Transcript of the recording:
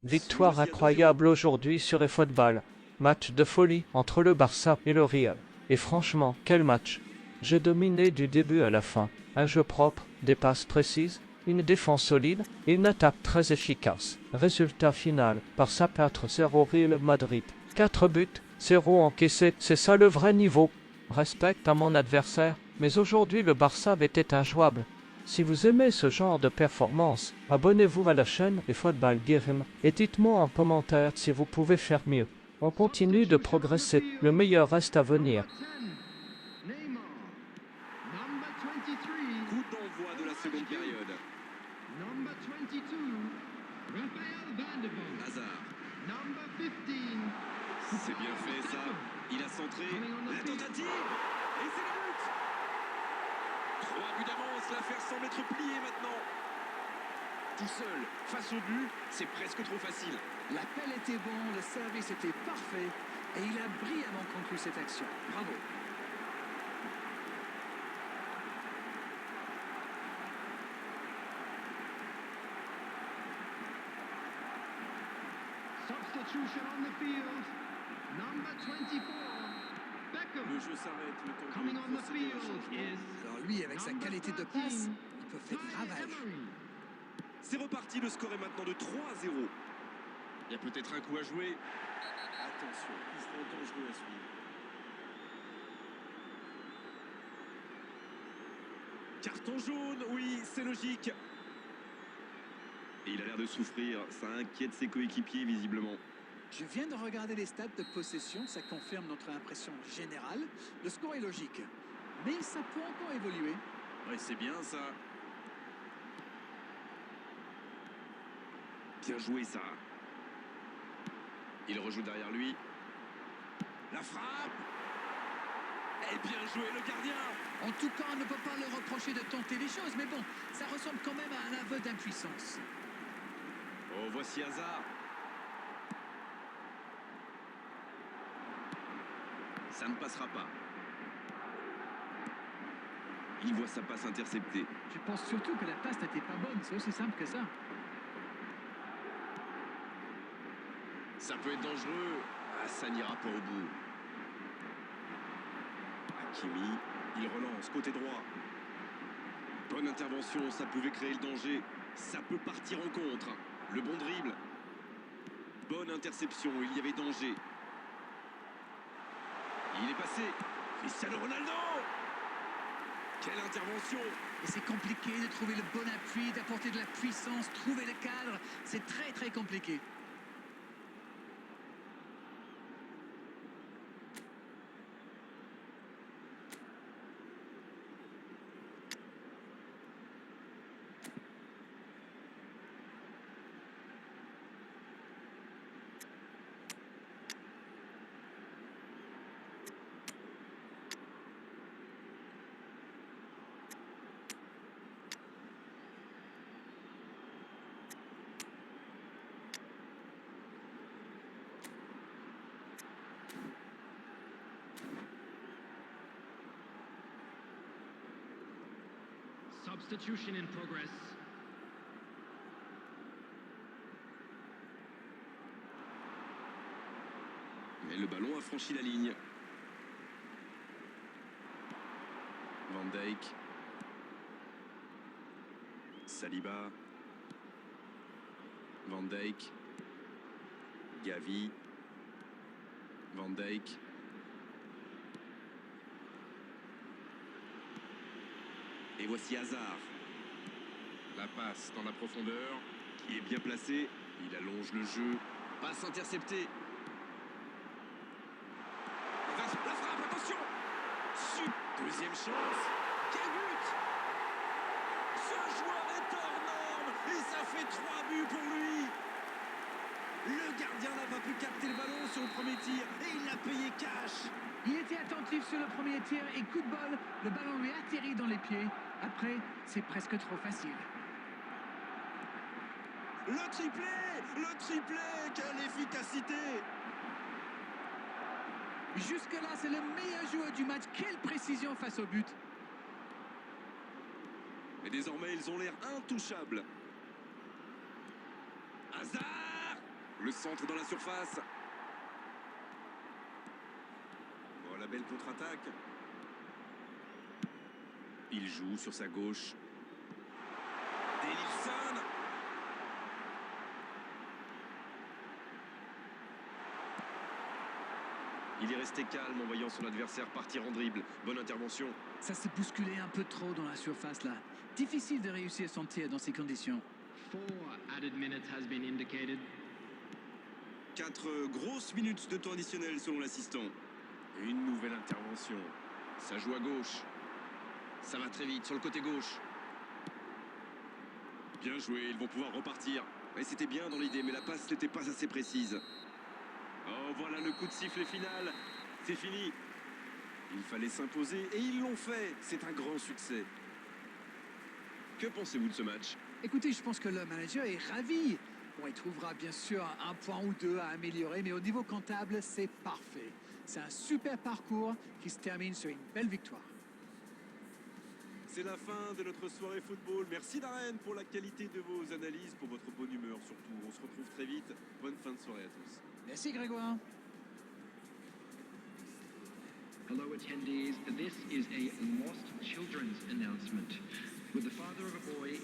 Victoire incroyable aujourd'hui sur eFootball. Match de folie entre le Barça et le Real. Et franchement, quel match! J'ai dominé du début à la fin. Un jeu propre, des passes précises, une défense solide et une attaque très efficace. Résultat final, Barça 4-0 Real Madrid. 4 buts, 0 encaissés, c'est ça le vrai niveau. Respecte à mon adversaire, mais aujourd'hui le Barça était injouable. Si vous aimez ce genre de performance, abonnez-vous à la chaîne eFootball Game et dites-moi en commentaire si vous pouvez faire mieux. On continue de progresser, le meilleur reste à venir. Coup d'envoi de la seconde période. Hazard. C'est bien fait ça. Il a centré. La tentative. Et c'est le but. 3 buts d'avance. L'affaire semble être pliée maintenant. Tout seul, face au but, c'est presque trop facile. L'appel était bon, le service était parfait et il a brillamment conclu cette action. Bravo. Substitution on the field. Number 24. Beckham. Le jeu s'arrête. Le temps Coming on the procéder au field changement. is Alors lui, avec sa qualité de passe, il peut faire ravage. C'est reparti, le score est maintenant de 3-0. Il y a peut-être un coup à jouer. Attention, il sera dangereux à suivre. Carton jaune, oui, c'est logique. Et il a l'air de souffrir, ça inquiète ses coéquipiers visiblement. Je viens de regarder les stats de possession, ça confirme notre impression générale. Le score est logique, mais ça peut encore évoluer. Ouais, c'est bien ça. Bien joué ça. Il rejoue derrière lui. La frappe. Et bien joué le gardien. En tout cas, on ne peut pas leur reprocher de tenter les choses, mais bon, ça ressemble quand même à un aveu d'impuissance. Oh, voici Hazard. Ça ne passera pas. Il voit sa passe interceptée. Je pense surtout que la passe n'était pas bonne, c'est aussi simple que ça. Ça peut être dangereux. Ah, ça n'ira pas au bout. Hakimi, il relance côté droit. Bonne intervention, ça pouvait créer le danger. Ça peut partir en contre. Le bon dribble. Bonne interception, il y avait danger. Il est passé. Cristiano Ronaldo. Quelle intervention! Et c'est compliqué de trouver le bon appui, d'apporter de la puissance, trouver le cadre. C'est très très compliqué. Substitution in progress. Mais le ballon a franchi la ligne. Van Dijk. Saliba. Van Dijk. Gavi. Van Dijk. Et voici Hazard. La passe dans la profondeur. Qui est bien placé. Il allonge le jeu. Passe interceptée. La frappe, attention. Deuxième chance. Quel but! Ce joueur est hors norme. Et ça fait 3 buts pour lui. Le gardien n'a pas pu capter le ballon sur le premier tir. Et il l'a payé cash. Il était attentif sur le premier tir et coup de bol, le ballon lui atterrit dans les pieds. Après, c'est presque trop facile. Le triplé! Le triplé! Quelle efficacité! Jusque-là, c'est le meilleur joueur du match. Quelle précision face au but. Mais désormais, ils ont l'air intouchables. Hazard! Le centre dans la surface. Oh, la belle contre-attaque. Il joue sur sa gauche. Denilson. Il est resté calme en voyant son adversaire partir en dribble. Bonne intervention. Ça s'est bousculé un peu trop dans la surface là. Difficile de réussir son tir dans ces conditions. 4 added minutes has been indicated. 4 grosses minutes de temps additionnel selon l'assistant. Une nouvelle intervention. Ça joue à gauche. Ça va très vite sur le côté gauche. Bien joué, ils vont pouvoir repartir. Et c'était bien dans l'idée, mais la passe n'était pas assez précise. Oh, voilà le coup de sifflet final. C'est fini. Il fallait s'imposer et ils l'ont fait. C'est un grand succès. Que pensez-vous de ce match? Écoutez, je pense que le manager est ravi. Bon, il trouvera bien sûr un point ou deux à améliorer, mais au niveau comptable, c'est parfait. C'est un super parcours qui se termine sur une belle victoire. C'est la fin de notre soirée football. Merci Darren pour la qualité de vos analyses, pour votre bonne humeur surtout. On se retrouve très vite. Bonne fin de soirée à tous. Merci Grégoire. Hello attendees, this is a lost children's announcement. With the father of a boy